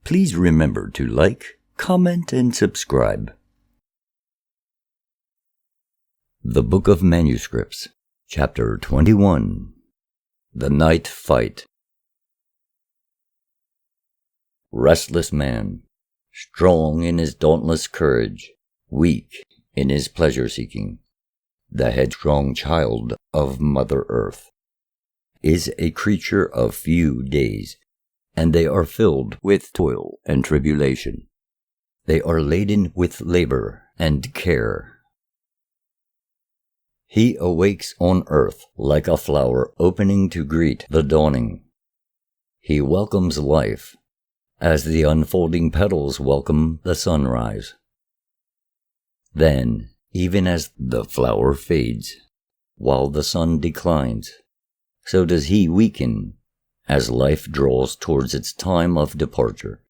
Please remember to like, comment, and subscribe. The Book of Manuscripts, Chapter 21. The Nightfight. Restless man, strong in his dauntless courage, weak in his pleasure-seeking, the headstrong child of Mother Earth, is a creature of few days, and they are filled with toil and tribulation. They are laden with labor and care. He awakes on earth like a flower opening to greet the dawning. He welcomes life as the unfolding petals welcome the sunrise. Then, even as the flower fades, while the sun declines, so does he weaken as life draws towards its time of departure.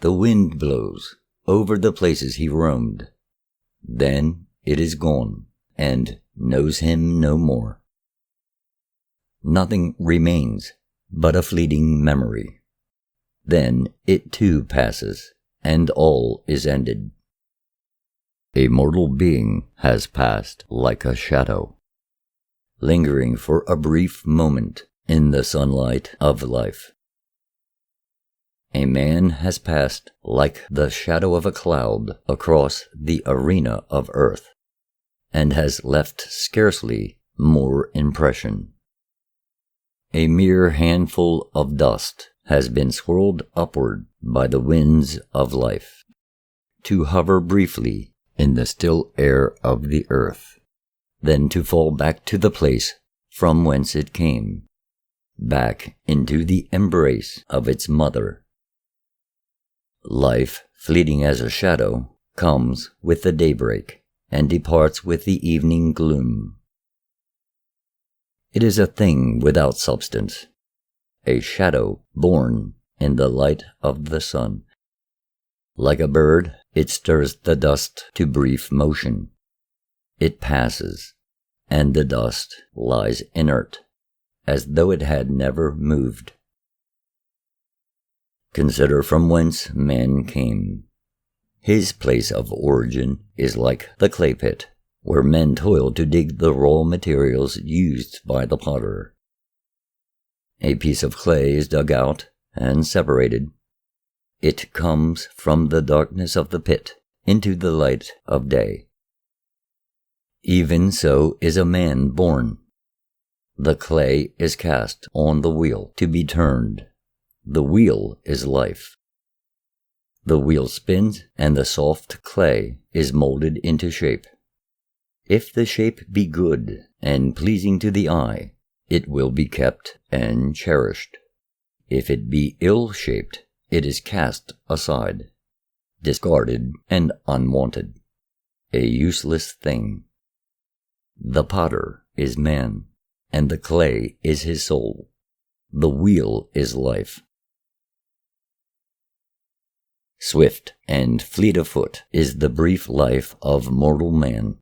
The wind blows over the places he roamed. Then it is gone, and knows him no more. Nothing remains but a fleeting memory. Then it too passes, and all is ended. A mortal being has passed like a shadow, lingering for a brief moment in the sunlight of life. A man has passed like the shadow of a cloud across the arena of earth, and has left scarcely more impression. A mere handful of dust has been swirled upward by the winds of life, to hover briefly in the still air of the earth, then to fall back to the place from whence it came, back into the embrace of its mother. Life, fleeting as a shadow, comes with the daybreak and departs with the evening gloom. It is a thing without substance, a shadow born in the light of the sun. Like a bird, it stirs the dust to brief motion. It passes, and the dust lies inert, as though it had never moved. Consider from whence man came. His place of origin is like the clay pit, where men toil to dig the raw materials used by the potter. A piece of clay is dug out and separated. It comes from the darkness of the pit into the light of day. Even so is a man born. The clay is cast on the wheel to be turned. The wheel is life. The wheel spins, and the soft clay is molded into shape. If the shape be good and pleasing to the eye, it will be kept and cherished. If it be ill-shaped, it is cast aside, discarded and unwanted, a useless thing. The potter is man, and the clay is his soul. The wheel is life. Swift and fleet of foot is the brief life of mortal man.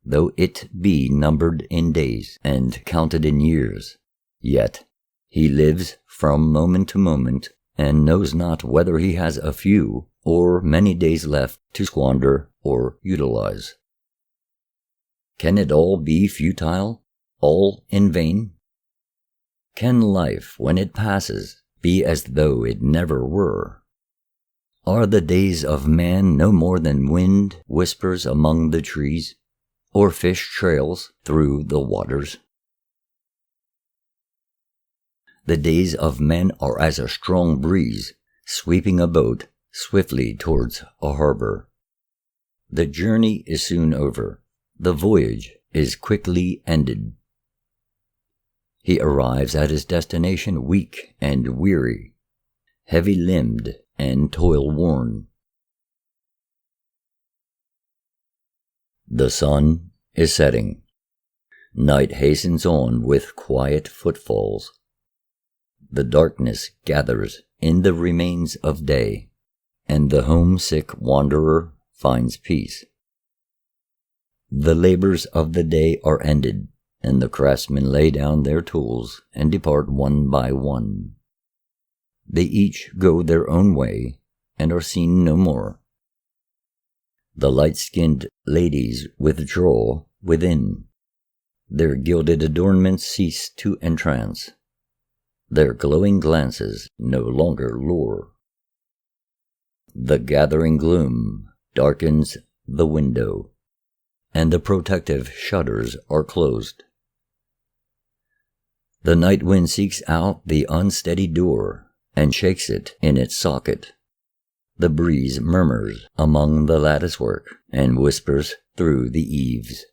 Though it be numbered in days and counted in years, yet he lives from moment to moment, and knows not whether he has a few or many days left to squander or utilize. Can it all be futile, all in vain? Can life, when it passes, be as though it never were? Are the days of man no more than wind whispers among the trees, or fish trails through the waters? The days of men are as a strong breeze sweeping a boat swiftly towards a harbor. The journey is soon over. The voyage is quickly ended. He arrives at his destination weak and weary, heavy-limbed and toil-worn. The sun is setting. Night hastens on with quiet footfalls. The darkness gathers in the remains of day, and the homesick wanderer finds peace. The labors of the day are ended, and the craftsmen lay down their tools and depart one by one. they each go their own way and are seen no more. The light-skinned ladies withdraw within. Their gilded adornments cease to entrance. Their glowing glances no longer lure. The gathering gloom darkens the window, and the protective shutters are closed. The night wind seeks out the unsteady door and shakes it in its socket. The breeze murmurs among the latticework and whispers through the eaves.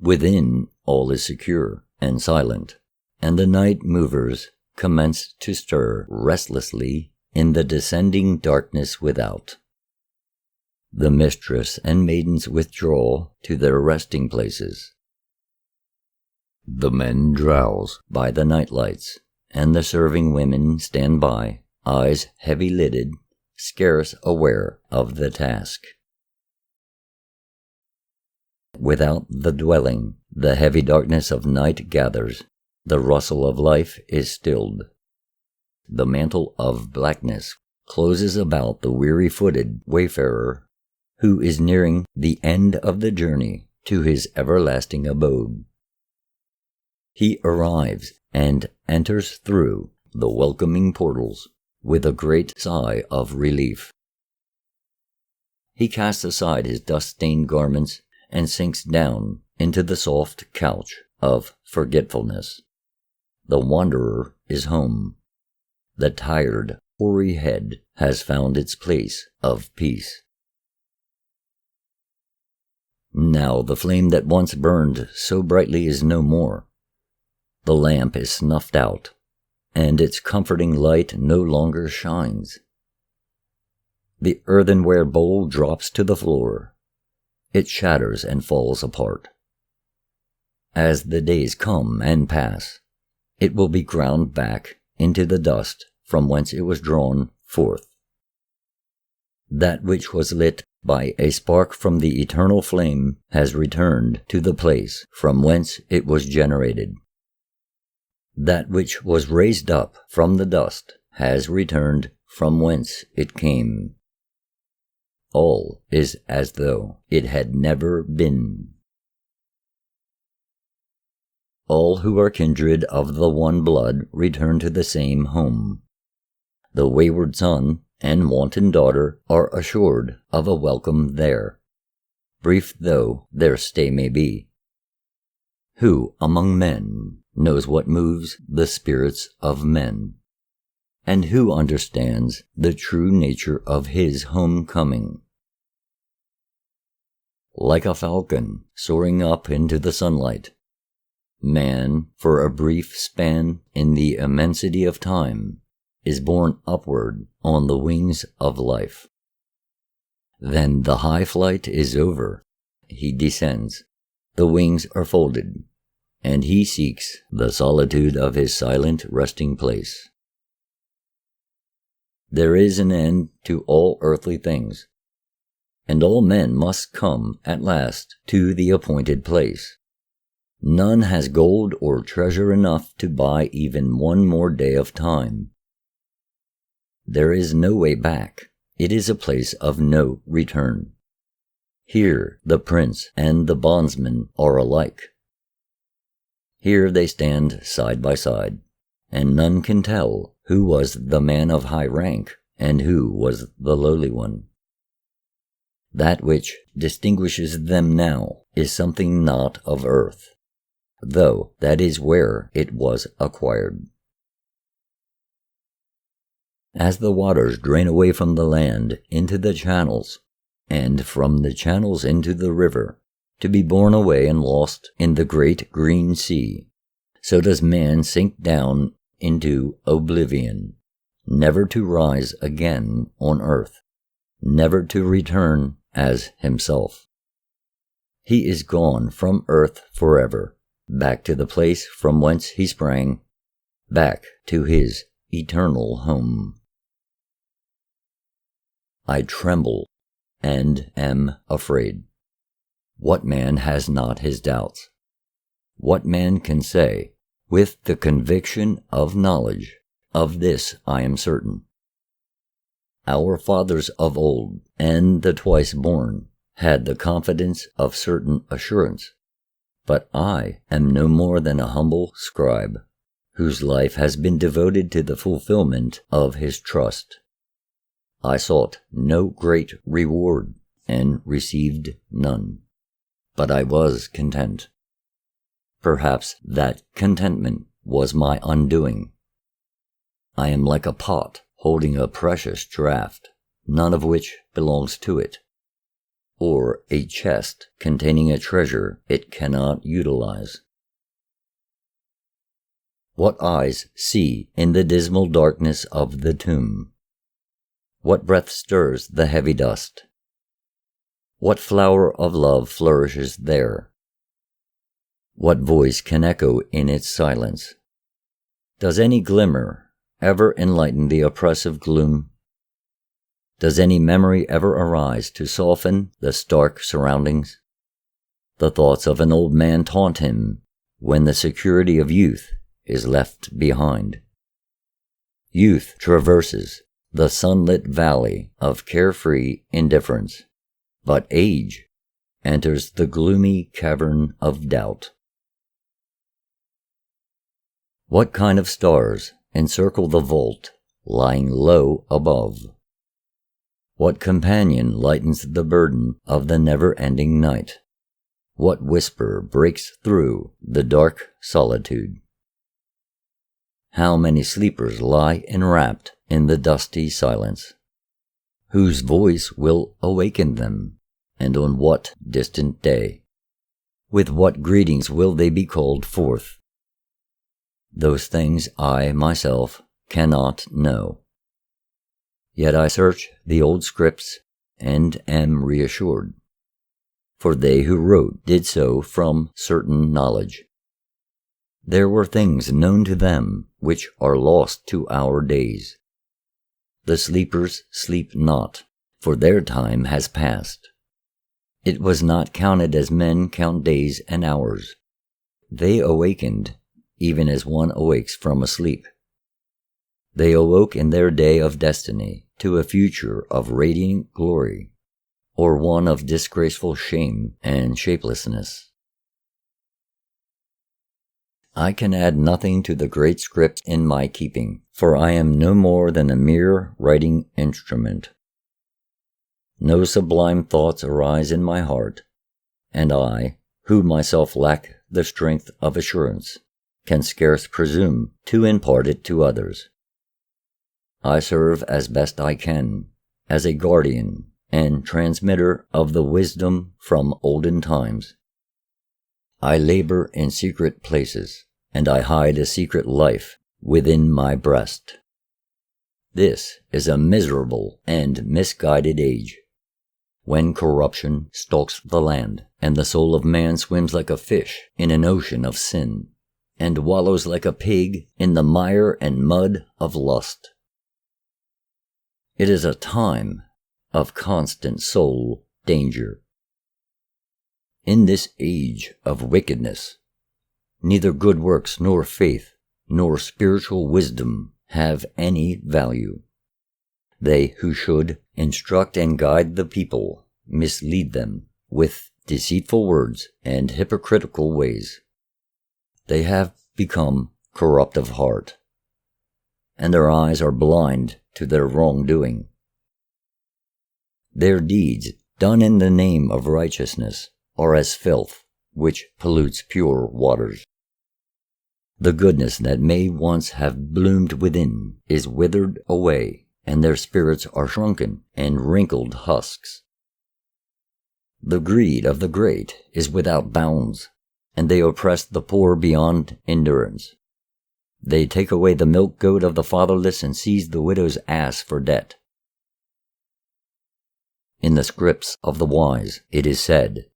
Within, all is secure and silent, and the night movers commence to stir restlessly in the descending darkness without. The mistress and maidens withdraw to their resting places. The men drowse by the night lights, and the serving women stand by, eyes heavy-lidded, scarce aware of the task. Without the dwelling, the heavy darkness of night gathers. The rustle of life is stilled. The mantle of blackness closes about the weary-footed wayfarer who is nearing the end of the journey to his everlasting abode. He arrives and enters through the welcoming portals with a great sigh of relief. He casts aside his dust-stained garments and sinks down into the soft couch of forgetfulness. The wanderer is home. The tired, hoary head has found its place of peace. Now the flame that once burned so brightly is no more. The lamp is snuffed out, and its comforting light no longer shines. The earthenware bowl drops to the floor. It shatters and falls apart. As the days come and pass, it will be ground back into the dust from whence it was drawn forth. That which was lit by a spark from the eternal flame has returned to the place from whence it was generated. That which was raised up from the dust has returned from whence it came. All is as though it had never been. All who are kindred of the one blood return to the same home. The wayward son and wanton daughter are assured of a welcome there, brief though their stay may be. Who among men knows what moves the spirits of men, and who understands the true nature of his homecoming? Like a falcon soaring up into the sunlight, man, for a brief span in the immensity of time, is borne upward on the wings of life. Then the high flight is over. He descends. The wings are folded, and he seeks the solitude of his silent resting place. There is an end to all earthly things, and all men must come at last to the appointed place. None has gold or treasure enough to buy even one more day of time. There is no way back. It is a place of no return. Here the prince and the bondsman are alike. Here they stand side by side, and none can tell who was the man of high rank and who was the lowly one. That which distinguishes them now is something not of earth, though that is where it was acquired. As the waters drain away from the land into the channels, and from the channels into the river, to be borne away and lost in the great green sea, so does man sink down into oblivion, never to rise again on earth, never to return as himself. He is gone from earth forever, back to the place from whence he sprang, back to his eternal home. I tremble and am afraid. What man has not his doubts? What man can say, with the conviction of knowledge, Of this I am certain. Our fathers of old, and the twice born, had the confidence of certain assurance, but I am no more than a humble scribe, whose life has been devoted to the fulfillment of his trust. I sought no great reward, and received none, but I was content. Perhaps that contentment was my undoing. I am like a pot holding a precious draught, none of which belongs to it, or a chest containing a treasure it cannot utilize. What eyes see in the dismal darkness of the tomb? What breath stirs the heavy dust? What flower of love flourishes there? What voice can echo in its silence? Does any glimmer ever enlighten the oppressive gloom? Does any memory ever arise to soften the stark surroundings? The thoughts of an old man taunt him when the security of youth is left behind. Youth traverses the sunlit valley of carefree indifference, but age enters the gloomy cavern of doubt. What kind of stars encircle the vault lying low above? What companion lightens the burden of the never-ending night? What whisper breaks through the dark solitude? How many sleepers lie enwrapped in the dusty silence? Whose voice will awaken them, and on what distant day? With what greetings will they be called forth? Those things I myself cannot know. Yet I search the old scripts and am reassured, for they who wrote did so from certain knowledge. There were things known to them which are lost to our days. The sleepers sleep not, for their time has passed. It was not counted as men count days and hours. They awakened, even as one awakes from a sleep. They awoke in their day of destiny to a future of radiant glory, or one of disgraceful shame and shapelessness. I can add nothing to the great script in my keeping, for I am no more than a mere writing instrument. No sublime thoughts arise in my heart, and I, who myself lack the strength of assurance, can scarce presume to impart it to others. I serve as best I can, as a guardian and transmitter of the wisdom from olden times. I labor in secret places, and I hide a secret life within my breast. This is a miserable and misguided age, when corruption stalks the land, and the soul of man swims like a fish in an ocean of sin, and wallows like a pig in the mire and mud of lust. It is a time of constant soul danger. In this age of wickedness, neither good works nor faith nor spiritual wisdom have any value. They who should instruct and guide the people mislead them with deceitful words and hypocritical ways. They have become corrupt of heart, and their eyes are blind to their wrongdoing. Their deeds, done in the name of righteousness, are as filth, which pollutes pure waters. The goodness that may once have bloomed within is withered away, and their spirits are shrunken and wrinkled husks. The greed of the great is without bounds, and they oppress the poor beyond endurance. They take away the milk goat of the fatherless and seize the widow's ass for debt. In the scripts of the wise it is said,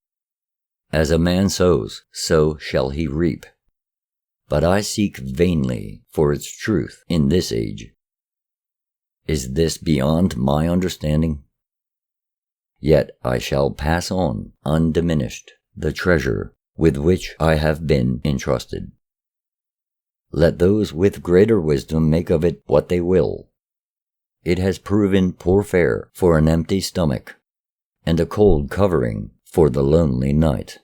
"As a man sows, so shall he reap." But I seek vainly for its truth in this age. Is this beyond my understanding? Yet I shall pass on undiminished the treasure with which I have been entrusted. Let those with greater wisdom make of it what they will. It has proven poor fare for an empty stomach, and a cold covering for the lonely night.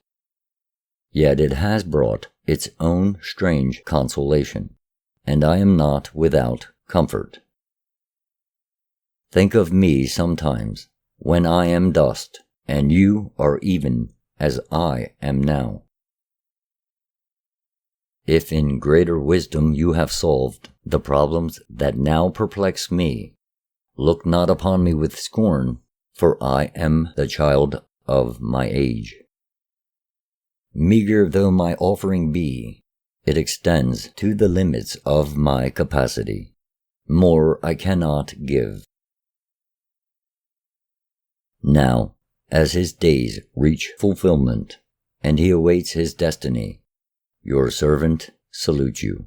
Yet it has brought its own strange consolation, and I am not without comfort. Think of me sometimes when I am dust, and you are even as I am now. If in greater wisdom you have solved the problems that now perplex me, look not upon me with scorn, for I am the child of my age. Meager though my offering be, it extends to the limits of my capacity. More I cannot give. Now, as his days reach fulfillment, and he awaits his destiny, your servant salutes you.